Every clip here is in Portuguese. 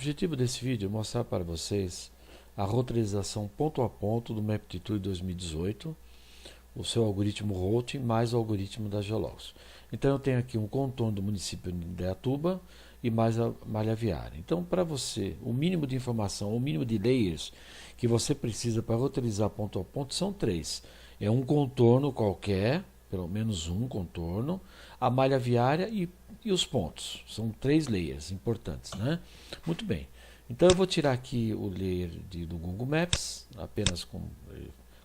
objetivo desse vídeo é mostrar para vocês a roteirização ponto a ponto do MapTitude 2018, o seu algoritmo routing mais o algoritmo da Geologos. Então eu tenho aqui um contorno do município de Indaiatuba e mais a malha viária. Então, para você, o mínimo de informação, o mínimo de layers que você precisa para roteirizar ponto a ponto são 3. É um contorno qualquer, pelo menos um contorno, a malha viária e os pontos. São 3 layers importantes, né? Muito bem. Então eu vou tirar aqui o layer do Google Maps, apenas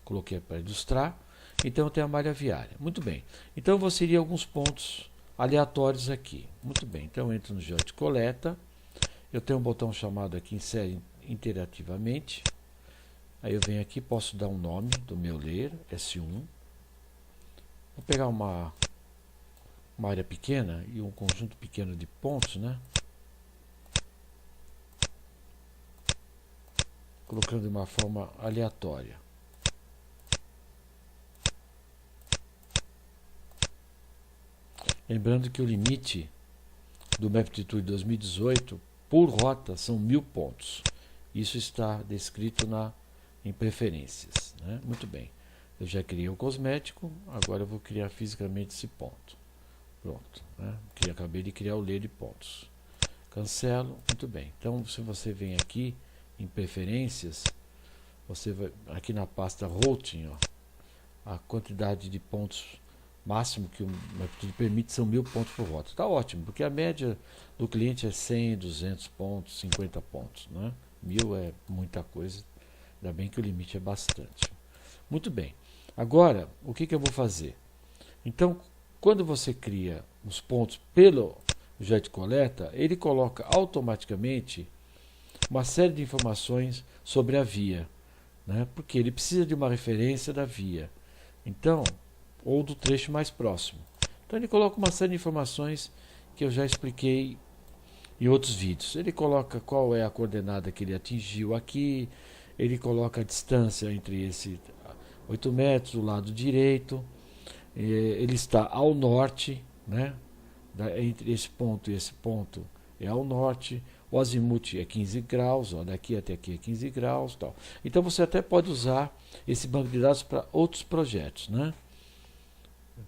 coloquei para ilustrar. Então eu tenho a malha viária. Muito bem. Então eu vou inserir alguns pontos aleatórios aqui. Muito bem. Então eu entro no Geo de coleta. Eu tenho um botão chamado aqui Insere interativamente. Aí eu venho aqui, posso dar um nome do meu layer, S1. Vou pegar uma área pequena e um conjunto pequeno de pontos, né? Colocando de uma forma aleatória. Lembrando que o limite do MapTitude 2018 por rota são 1000 pontos. Isso está descrito em preferências, né? Muito bem. Eu já criei o cosmético, agora eu vou criar fisicamente esse ponto. Pronto, né? Acabei de criar o layer de pontos. Cancelo, muito bem. Então, se você vem aqui em preferências, você vai aqui na pasta routing, ó, a quantidade de pontos máximo que o MapTitude permite são 1000 pontos por rota. Está ótimo, porque a média do cliente é 100, 200 pontos, 50 pontos, né? 1000 é muita coisa, ainda bem que o limite é bastante. Muito bem. Agora, o que eu vou fazer? Então, quando você cria os pontos pelo Geo de coleta, ele coloca automaticamente uma série de informações sobre a via, né? Porque ele precisa de uma referência da via. Então, ou do trecho mais próximo. Então ele coloca uma série de informações que eu já expliquei em outros vídeos. Ele coloca qual é a coordenada que ele atingiu aqui, ele coloca a distância entre esse 8 metros do lado direito, ele está ao norte, né? Entre esse ponto e esse ponto é ao norte, o azimuth é 15 graus, ó, daqui até aqui é 15 graus. Tal. Então você até pode usar esse banco de dados para outros projetos, né?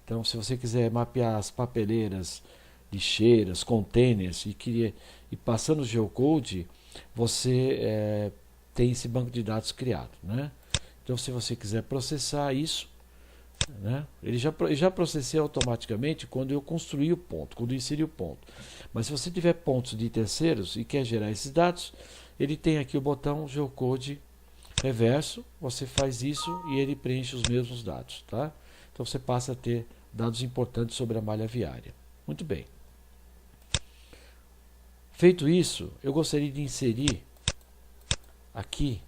Então, se você quiser mapear as papeleiras, lixeiras, containers e passando o geocode, você tem esse banco de dados criado, né? Então, se você quiser processar isso, né? Ele já processei automaticamente quando eu construí o ponto, quando eu inseri o ponto. Mas se você tiver pontos de terceiros e quer gerar esses dados, ele tem aqui o botão geocode reverso, você faz isso e ele preenche os mesmos dados, tá? Então você passa a ter dados importantes sobre a malha viária. Muito bem. Feito isso, eu gostaria de inserir aqui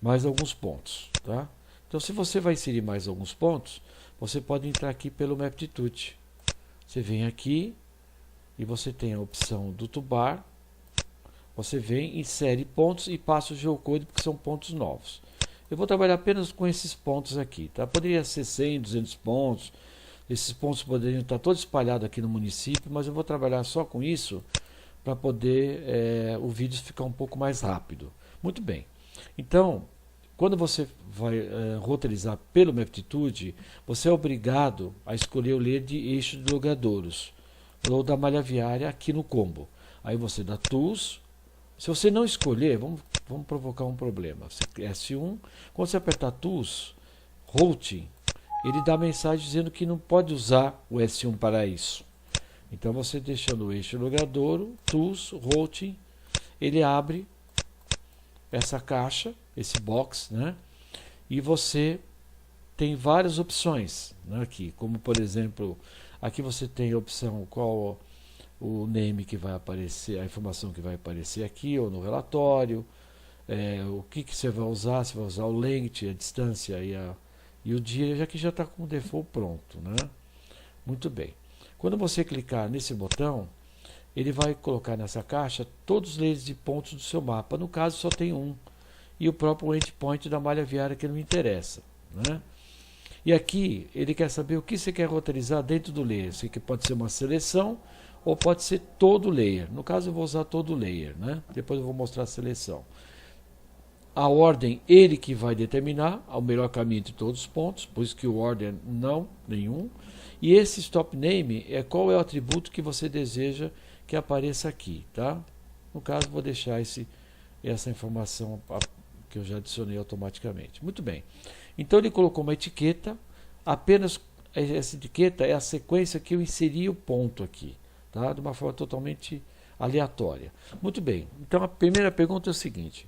mais alguns pontos, tá? Então, se você vai inserir mais alguns pontos, você pode entrar aqui pelo MapTitude. Você vem aqui e você tem a opção do toolbar. Você vem, insere pontos e passa o geocode porque são pontos novos. Eu vou trabalhar apenas com esses pontos aqui, tá? Poderia ser 100, 200 pontos. Esses pontos poderiam estar todos espalhados aqui no município, mas eu vou trabalhar só com isso para poder o vídeo ficar um pouco mais rápido. Muito bem. Então, quando você vai roteirizar pelo MapTitude, você é obrigado a escolher o layer de eixo de logradouros ou da malha viária aqui no combo. Aí você dá Tools. Se você não escolher, vamos provocar um problema. S1, quando você apertar Tools, Routing, ele dá mensagem dizendo que não pode usar o S1 para isso. Então você deixando o eixo logradouro, Tools, Routing, ele abre essa caixa, esse box, né? E você tem várias opções, né, aqui, como por exemplo, aqui você tem a opção qual o name que vai aparecer, a informação que vai aparecer aqui ou no relatório, o que você vai usar, se vai usar o length, a distância e o dia, já que já está com o default pronto, né? Muito bem. Quando você clicar nesse botão, ele vai colocar nessa caixa todos os layers de pontos do seu mapa. No caso só tem um, e o próprio endpoint da malha viária que não interessa, né? E aqui ele quer saber o que você quer roteirizar dentro do layer. Isso aqui pode ser uma seleção ou pode ser todo layer. No caso eu vou usar todo layer, né? Depois eu vou mostrar a seleção. A ordem, ele que vai determinar o melhor caminho entre todos os pontos, por isso que o order não, nenhum. E esse stop name é qual é o atributo que você deseja que apareça aqui, tá? No caso, vou deixar essa informação que eu já adicionei automaticamente. Muito bem. Então ele colocou uma etiqueta, apenas essa etiqueta é a sequência que eu inseri o ponto aqui, tá? De uma forma totalmente aleatória. Muito bem. Então a primeira pergunta é o seguinte: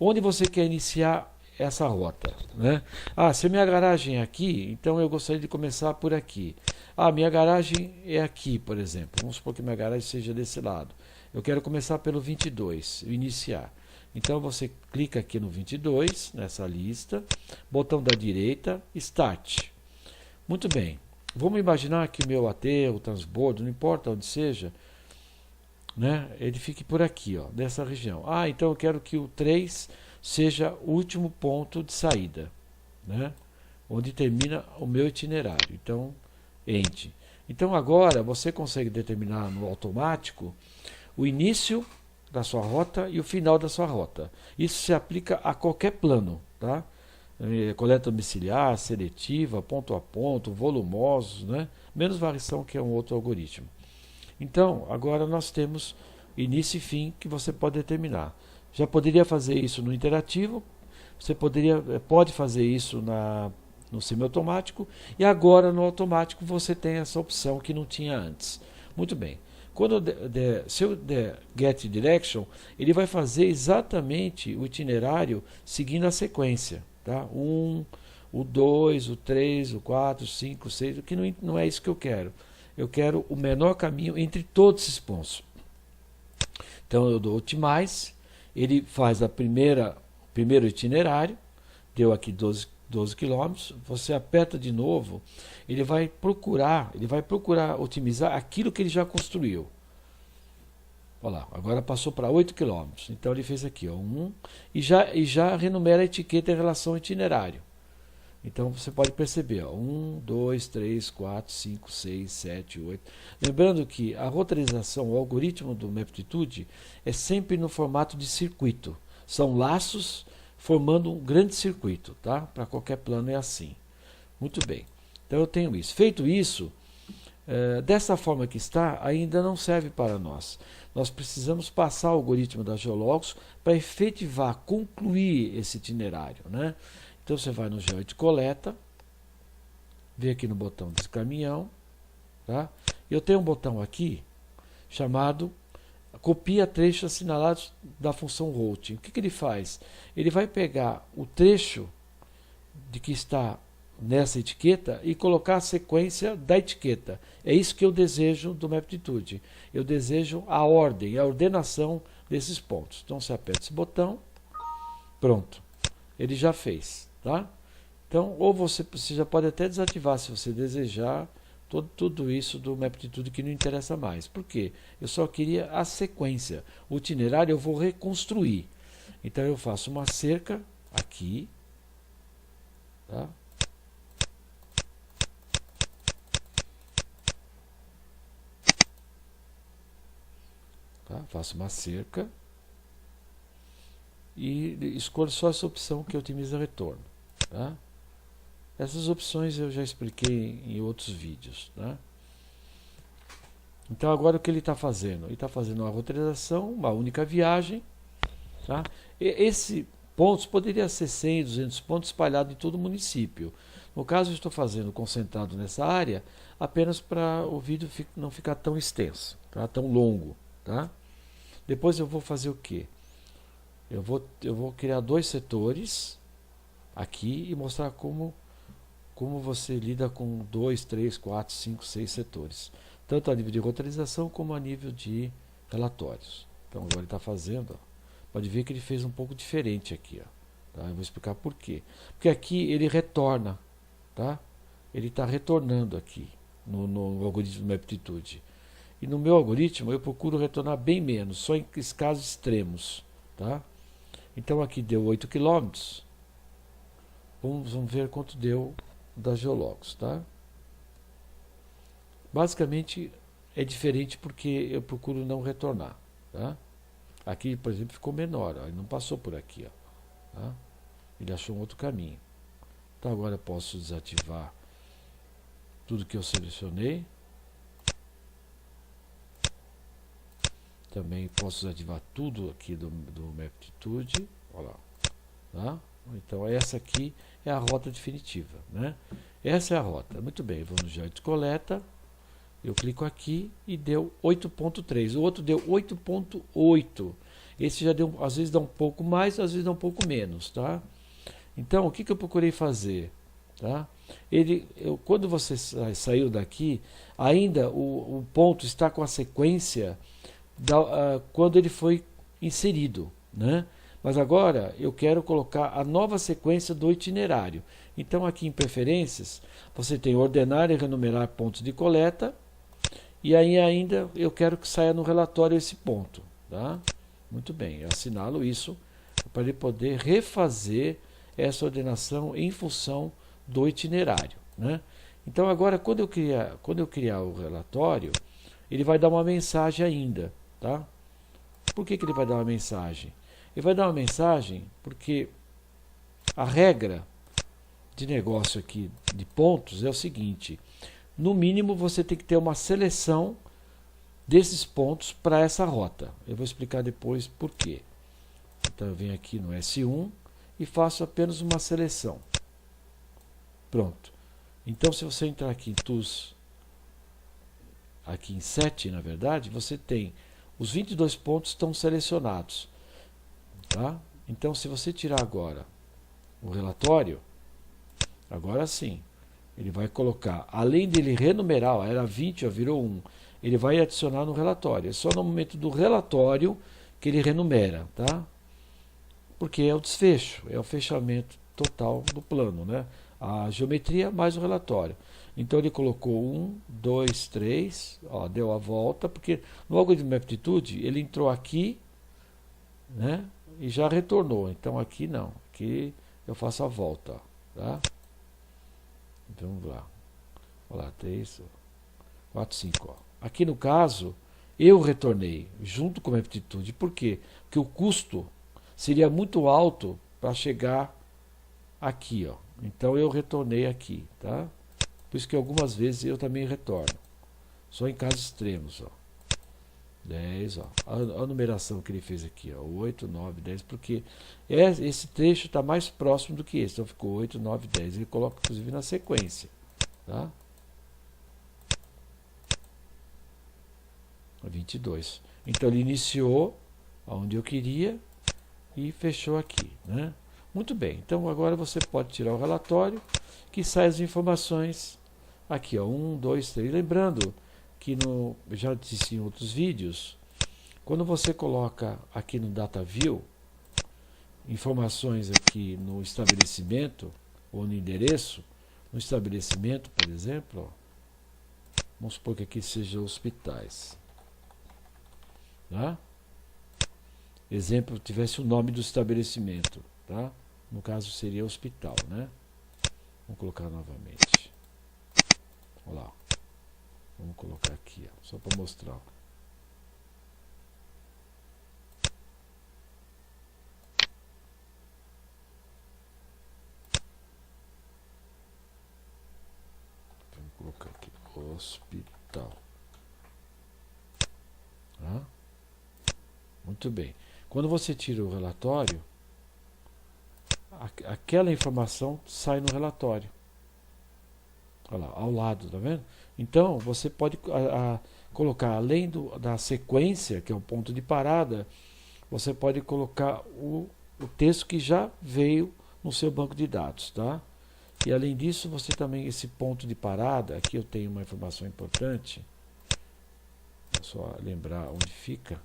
onde você quer iniciar essa rota, né? Ah, se a minha garagem é aqui, então eu gostaria de começar por aqui. Ah, minha garagem é aqui, por exemplo. Vamos supor que minha garagem seja desse lado. Eu quero começar pelo 22, iniciar. Então você clica aqui no 22, nessa lista, botão da direita, Start. Muito bem. Vamos imaginar que o meu aterro, transbordo, não importa onde seja, né, ele fique por aqui, ó, nessa região. Ah, então eu quero que o 3 seja o último ponto de saída, né, onde termina o meu itinerário. Então, End. Então agora você consegue determinar no automático o início da sua rota e o final da sua rota. Isso se aplica a qualquer plano, tá? Coleta domiciliar, seletiva, ponto a ponto, volumosos, né? Menos variação, que é um outro algoritmo. Então, agora nós temos início e fim que você pode determinar. Já poderia fazer isso no interativo, você pode fazer isso no semiautomático, e agora no automático você tem essa opção que não tinha antes. Muito bem. Se eu der Get Direction, ele vai fazer exatamente o itinerário seguindo a sequência. Tá? O 2, o 3, o 4, o 5, o 6, que não é isso que eu quero. Eu quero o menor caminho entre todos esses pontos. Então eu dou Optimize, ele faz o primeiro itinerário, deu aqui 12 km, você aperta de novo, ele vai procurar otimizar aquilo que ele já construiu. Olha lá, agora passou para 8 km, então ele fez aqui, ó, 1, e já renumera a etiqueta em relação ao itinerário. Então você pode perceber, ó, 1, 2, 3, 4, 5, 6, 7, 8. Lembrando que a roteirização, o algoritmo do Maptitude é sempre no formato de circuito. São laços formando um grande circuito, tá? Para qualquer plano é assim. Muito bem. Então eu tenho isso. Feito isso, dessa forma que está, ainda não serve para nós. Nós precisamos passar o algoritmo da Geologos para efetivar, concluir esse itinerário, né? Então você vai no Geo de coleta, vem aqui no botão desse caminhão, tá? Eu tenho um botão aqui chamado copia trechos assinalados da função routing. O que ele faz? Ele vai pegar o trecho de que está nessa etiqueta e colocar a sequência da etiqueta. É isso que eu desejo do Maptitude. Eu desejo a ordem, a ordenação desses pontos. Então você aperta esse botão, pronto. Ele já fez. Tá? Então, ou você já pode até desativar se você desejar tudo isso do Maptitude que não interessa mais. Por quê? Eu só queria a sequência. O itinerário eu vou reconstruir. Então eu faço uma cerca aqui. Tá? Tá? Faço uma cerca. E escolho só essa opção que otimiza retorno. Tá? Essas opções eu já expliquei em outros vídeos. Tá? Então agora o que ele está fazendo? Ele está fazendo uma roteirização, uma única viagem. Tá? Esse pontos poderia ser 100, 200 pontos espalhados em todo o município. No caso eu estou fazendo concentrado nessa área apenas para o vídeo não ficar tão extenso, tá? Tão longo. Tá? Depois eu vou fazer o quê? Eu vou criar 2 setores aqui e mostrar como você lida com 2, 3, 4, 5, 6 setores. Tanto a nível de roteirização como a nível de relatórios. Então agora ele está fazendo, ó, pode ver que ele fez um pouco diferente aqui. Ó, tá? Eu vou explicar por quê. Porque aqui ele retorna. Tá? Ele está retornando aqui no algoritmo do Maptitude. E no meu algoritmo eu procuro retornar bem menos, só em casos extremos. Tá? Então aqui deu 8 km. Vamos ver quanto deu da Geologos. Tá? Basicamente é diferente porque eu procuro não retornar. Tá? Aqui, por exemplo, ficou menor, ó, ele não passou por aqui. Ó, tá? Ele achou um outro caminho. Então agora eu posso desativar tudo que eu selecionei. Também posso desativar tudo aqui do Maptitude. Olha lá. Tá? Então essa aqui é a rota definitiva. Né? Essa é a rota. Muito bem, vamos no joia de coleta. Eu clico aqui e deu 8.3. O outro deu 8.8. Esse já deu, às vezes dá um pouco mais, às vezes dá um pouco menos. Tá? Então o que eu procurei fazer? Tá? Quando você saiu daqui, ainda o ponto está com a sequência quando ele foi inserido, né? Mas agora eu quero colocar a nova sequência do itinerário. Então aqui em preferências você tem ordenar e renumerar pontos de coleta, e aí ainda eu quero que saia no relatório esse ponto, tá? Muito bem, eu assinalo isso para ele poder refazer essa ordenação em função do itinerário, né? Então agora quando eu criar o relatório, ele vai dar uma mensagem ainda, tá? Por que ele vai dar uma mensagem? Ele vai dar uma mensagem porque a regra de negócio aqui de pontos é o seguinte: no mínimo você tem que ter uma seleção desses pontos para essa rota. Eu vou explicar depois por quê. Então eu venho aqui no S1 e faço apenas uma seleção. Pronto. Então se você entrar aqui em Tools, aqui em Set, na verdade, você tem os 22 pontos estão selecionados. Tá? Então se você tirar agora o relatório, agora sim, ele vai colocar, além dele renumerar, ó, era 20, ó, virou 1, ele vai adicionar no relatório. É só no momento do relatório que ele renumera, tá? Porque é o desfecho, é o fechamento total do plano, né? A geometria mais o relatório. Então ele colocou 1, 2, 3, ó, deu a volta, porque no algoritmo de Maptitude ele entrou aqui, né? E já retornou. Então aqui não, aqui eu faço a volta, ó, tá? Então vamos lá. Olha lá, 3, 4, 5. Ó. Aqui no caso, eu retornei junto com a Maptitude. Por quê? Porque o custo seria muito alto para chegar aqui. Ó. Então eu retornei aqui. Tá? Por isso que algumas vezes eu também retorno. Só em casos extremos. Ó. 10. Ó. A numeração que ele fez aqui. Ó. 8, 9, 10. Porque esse trecho está mais próximo do que esse. Então ficou 8, 9, 10. Ele coloca inclusive na sequência. Tá? 22. Então ele iniciou onde eu queria e fechou aqui, né? Muito bem. Então agora você pode tirar o relatório que sai as informações aqui, ó, 1, 2, 3. Lembrando que já disse em outros vídeos, quando você coloca aqui no Data View informações aqui no estabelecimento ou no endereço, no estabelecimento, por exemplo, ó, vamos supor que aqui seja hospitais. Tá? Exemplo, tivesse o nome do estabelecimento, tá? No caso seria hospital, né? Vamos colocar novamente. Olha lá. Vamos colocar aqui, ó, só para mostrar. Vamos colocar aqui, hospital. Tá? Muito bem. Quando você tira o relatório, aquela informação sai no relatório. Olha lá, ao lado, tá vendo? Então, você pode colocar, além da sequência, que é o ponto de parada, você pode colocar o texto que já veio no seu banco de dados, tá? E além disso, você também, esse ponto de parada, aqui eu tenho uma informação importante, é só lembrar onde fica.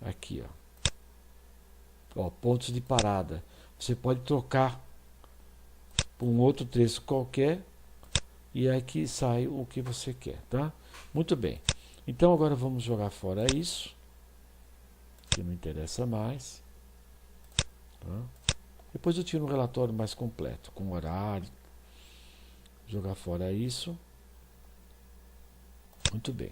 Aqui, ó, pontos de parada. Você pode trocar por um outro texto qualquer e aqui sai o que você quer, tá? Muito bem. Então agora vamos jogar fora isso, que não interessa mais. Tá? Depois eu tiro um relatório mais completo, com horário. Jogar fora isso. Muito bem.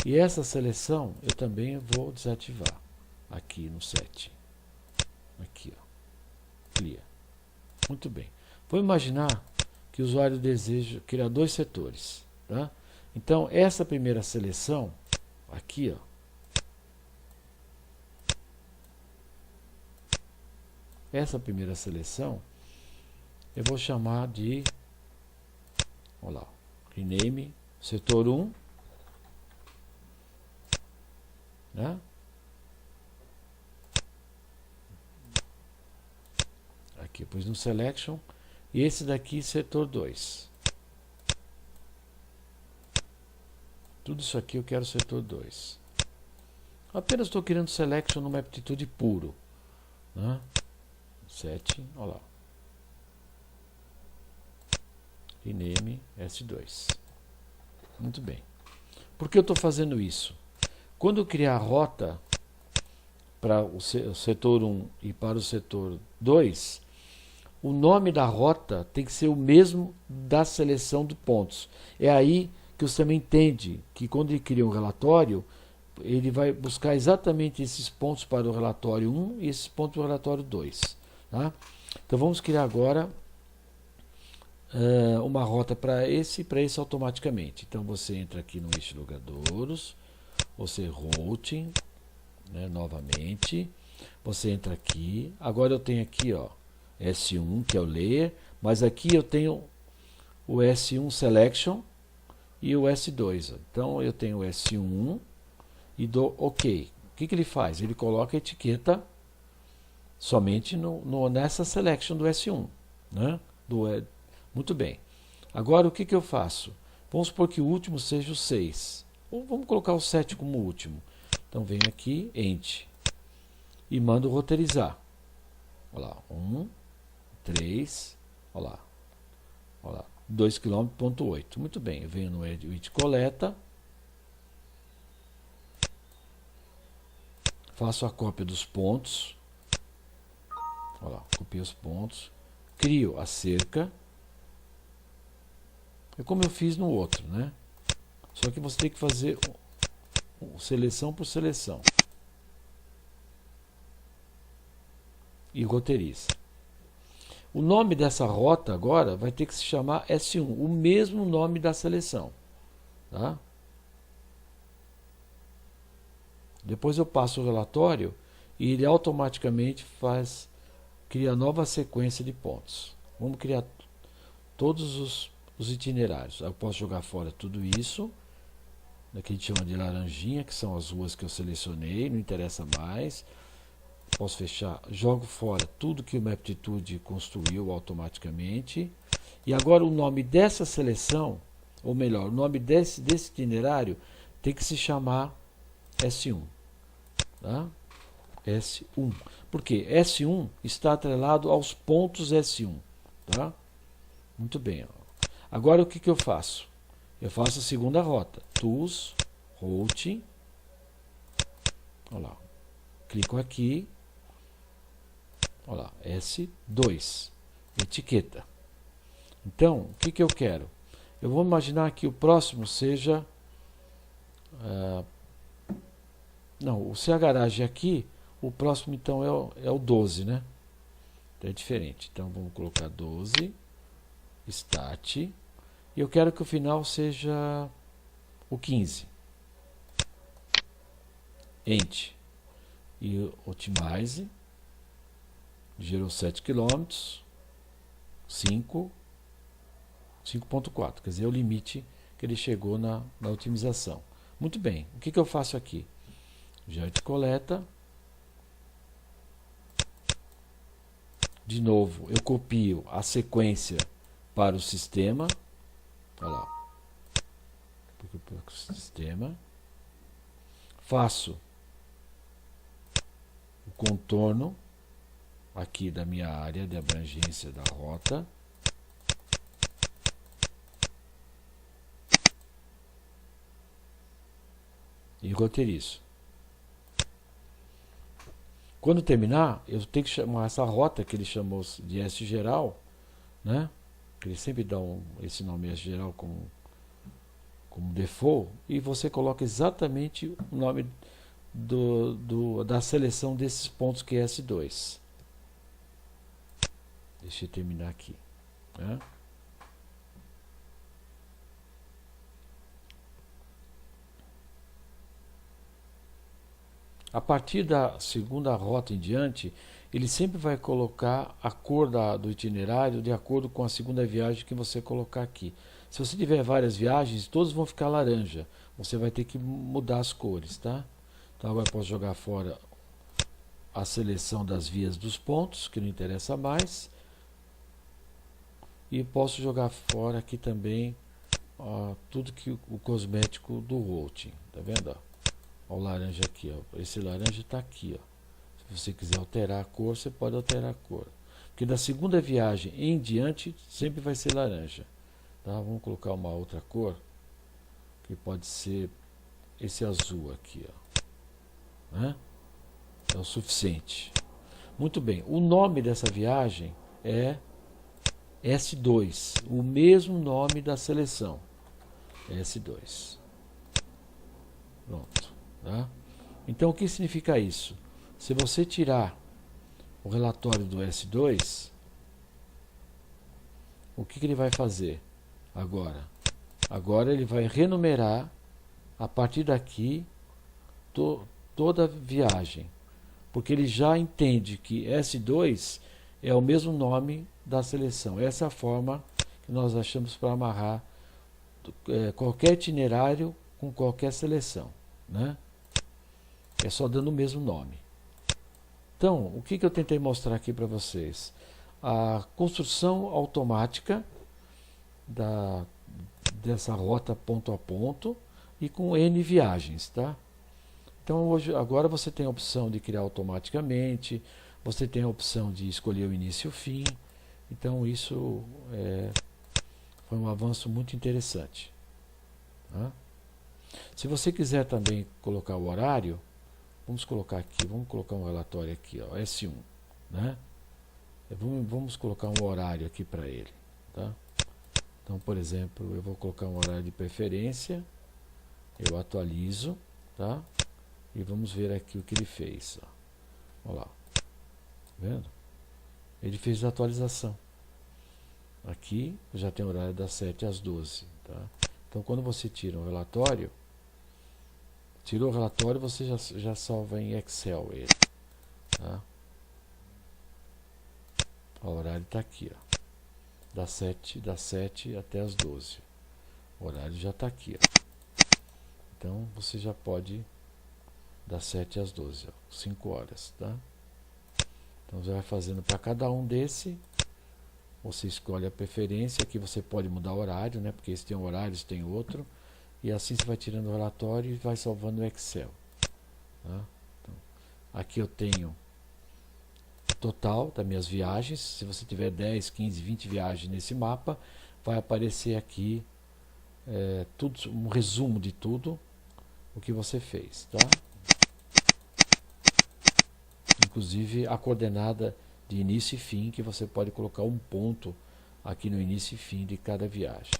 E essa seleção eu também vou desativar aqui no set. Aqui, ó. Clear. Muito bem. Vou imaginar que o usuário deseja criar 2 setores. Tá? Então, essa primeira seleção, aqui, ó. Essa primeira seleção, eu vou chamar de, olha lá, rename, setor 1, né? Aqui, pus no selection, e esse daqui, setor 2. Tudo isso aqui eu quero setor 2. Apenas estou criando selection numa aptitude puro, né? 7, olha lá. Rename S2. Muito bem. Por que eu estou fazendo isso? Quando eu criar a rota para o setor 1 e para o setor 2, o nome da rota tem que ser o mesmo da seleção de pontos. É aí que o sistema entende que quando ele cria um relatório, ele vai buscar exatamente esses pontos para o relatório 1 e esses pontos para o relatório 2. Tá? Então vamos criar agora uma rota para esse e para esse automaticamente. Então você entra aqui no eixo logradouros, você routing, né, novamente, você entra aqui, agora eu tenho aqui, ó, S1 que é o layer, mas aqui eu tenho o S1 selection e o S2. Então eu tenho o S1 e dou OK. O que ele faz? Ele coloca a etiqueta somente nessa selection do S1, né? Muito bem. Agora o que eu faço? Vamos supor que o último seja o 6. Ou vamos colocar o 7 como último. Então venho aqui, Ent, e mando roteirizar. Olha lá, 1, 3, olha lá, 2 km.8. Muito bem, eu venho no Edit Coleta, faço a cópia dos pontos, olha lá, copio os pontos, crio a cerca, é como eu fiz no outro, né? Só que você tem que fazer seleção por seleção. E roteiriza. O nome dessa rota agora vai ter que se chamar S1, o mesmo nome da seleção. Tá? Depois eu passo o relatório e ele automaticamente cria nova sequência de pontos. Vamos criar todos os itinerários. Eu posso jogar fora tudo isso. Aqui a gente chama de laranjinha, que são as ruas que eu selecionei, não interessa mais. Posso fechar, jogo fora tudo que o Maptitude construiu automaticamente. E agora o nome dessa seleção, ou melhor, o nome desse itinerário tem que se chamar S1. Tá? S1. Por quê? S1 está atrelado aos pontos S1. Tá? Muito bem. Ó. Agora o que eu faço? Eu faço a segunda rota. Tools, Routing. Olha lá. Clico aqui. Olha lá. S2. Etiqueta. Então, o que eu quero? Eu vou imaginar que o próximo seja... não, o se a garagem aqui, o próximo então é o 12, né? Então é diferente. Então vamos colocar 12. Start. E eu quero que o final seja o 15. Ent. E Optimize. Gerou 7 km. 5.4. Quer dizer, é o limite que ele chegou na otimização. Muito bem. O que eu faço aqui? Já te coleta. De novo, eu copio a sequência para o sistema. Olha lá. Para o sistema. Faço o contorno aqui da minha área de abrangência da rota. E roteirizo. Quando terminar, eu tenho que chamar essa rota que ele chamou de S geral, né? que ele sempre dá esse nome geral como default, e você coloca exatamente o nome da seleção desses pontos que é S2. Deixa eu terminar aqui, né? A partir da segunda rota em diante, ele sempre vai colocar a cor do itinerário de acordo com a segunda viagem que você colocar aqui. Se você tiver várias viagens, todas vão ficar laranja. Você vai ter que mudar as cores, tá? Então agora eu posso jogar fora a seleção das vias dos pontos, que não interessa mais. E posso jogar fora aqui também tudo que o cosmético do routing. Tá vendo? Ó, o laranja aqui, ó. Esse laranja está aqui, ó. Se você quiser alterar a cor, você pode alterar a cor. Porque da segunda viagem em diante, sempre vai ser laranja. Tá? Vamos colocar uma outra cor, que pode ser esse azul aqui, ó. Né? É o suficiente. Muito bem. O nome dessa viagem é S2. O mesmo nome da seleção. S2. Pronto. Tá? Então, o que significa isso? Se você tirar o relatório do S2, o que ele vai fazer agora? Agora ele vai renumerar, a partir daqui, toda a viagem. Porque ele já entende que S2 é o mesmo nome da seleção. Essa é a forma que nós achamos para amarrar qualquer itinerário com qualquer seleção, né? É só dando o mesmo nome. Então, o que eu tentei mostrar aqui para vocês? A construção automática dessa rota ponto a ponto e com N viagens, tá? Então, agora você tem a opção de criar automaticamente, você tem a opção de escolher o início e o fim. Então, isso foi um avanço muito interessante. Tá? Se você quiser também colocar o horário, vamos colocar aqui, vamos colocar um relatório aqui, ó, S1, né? Vamos colocar um horário aqui para ele, tá? Então, por exemplo, eu vou colocar um horário de preferência, eu atualizo, tá? E vamos ver aqui o que ele fez, ó. Olha lá, tá vendo? Ele fez a atualização. Aqui já tem o horário das 7 às 12, tá? Então, quando você tira um relatório, tirou o relatório, você já salva em Excel ele, tá? O horário está aqui, ó, das 7 até as 12. O horário já está aqui, ó. Então você já pode das 7 às 12, ó, 5 horas, tá? Então você vai fazendo para cada um desse. Você escolhe a preferência, aqui você pode mudar o horário, né? Porque esse tem um horário, esse tem outro. E assim você vai tirando o relatório e vai salvando no Excel. Tá? Então, aqui eu tenho o total das minhas viagens. Se você tiver 10, 15, 20 viagens nesse mapa, vai aparecer aqui tudo, um resumo de tudo o que você fez. Tá? Inclusive a coordenada de início e fim, que você pode colocar um ponto aqui no início e fim de cada viagem.